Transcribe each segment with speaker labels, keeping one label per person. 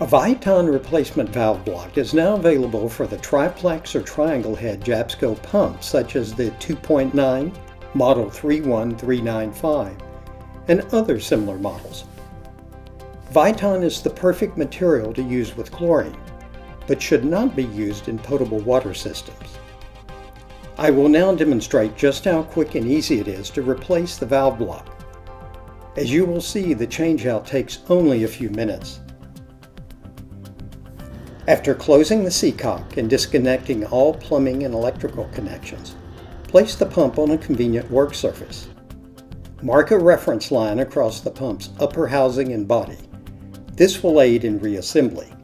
Speaker 1: A Viton replacement valve block is now available for the triplex or triangle head Jabsco pumps such as the 2.9, Model 31395, and other similar models. Viton is the perfect material to use with chlorine, but should not be used in potable water systems. I will now demonstrate just how quick and easy it is to replace the valve block. As you will see, the changeout takes only a few minutes. After closing the C-cock and disconnecting all plumbing and electrical connections, place the pump on a convenient work surface. Mark a reference line across the pump's upper housing and body. This will aid in reassembly.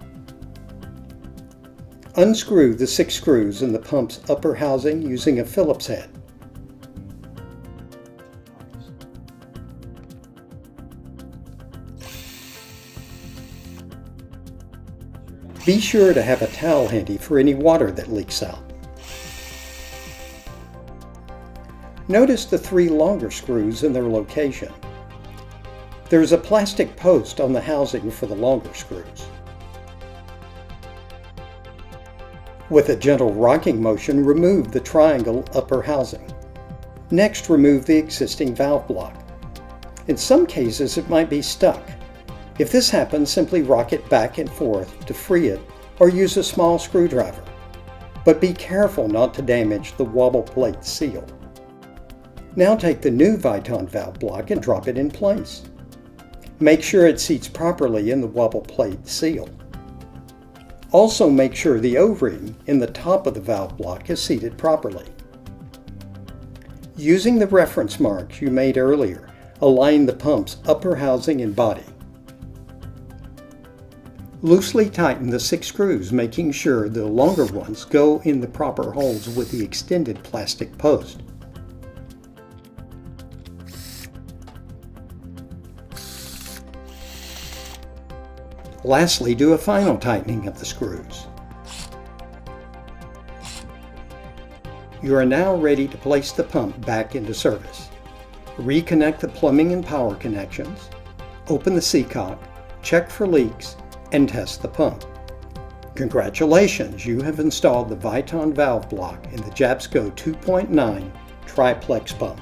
Speaker 1: Unscrew the 6 screws in the pump's upper housing using a Phillips head. Be sure to have a towel handy for any water that leaks out. Notice the 3 longer screws in their location. There is a plastic post on the housing for the longer screws. With a gentle rocking motion, remove the triangle upper housing. Next, remove the existing valve block. In some cases, it might be stuck. If this happens, simply rock it back and forth to free it or use a small screwdriver. But be careful not to damage the wobble plate seal. Now take the new Viton valve block and drop it in place. Make sure it seats properly in the wobble plate seal. Also make sure the O-ring in the top of the valve block is seated properly. Using the reference marks you made earlier, align the pump's upper housing and body. Loosely tighten the 6 screws, making sure the longer ones go in the proper holes with the extended plastic post. Lastly, do a final tightening of the screws. You are now ready to place the pump back into service. Reconnect the plumbing and power connections, open the C-cock, check for leaks, and test the pump. Congratulations, you have installed the Viton valve block in the Jabsco 2.9 triplex pump.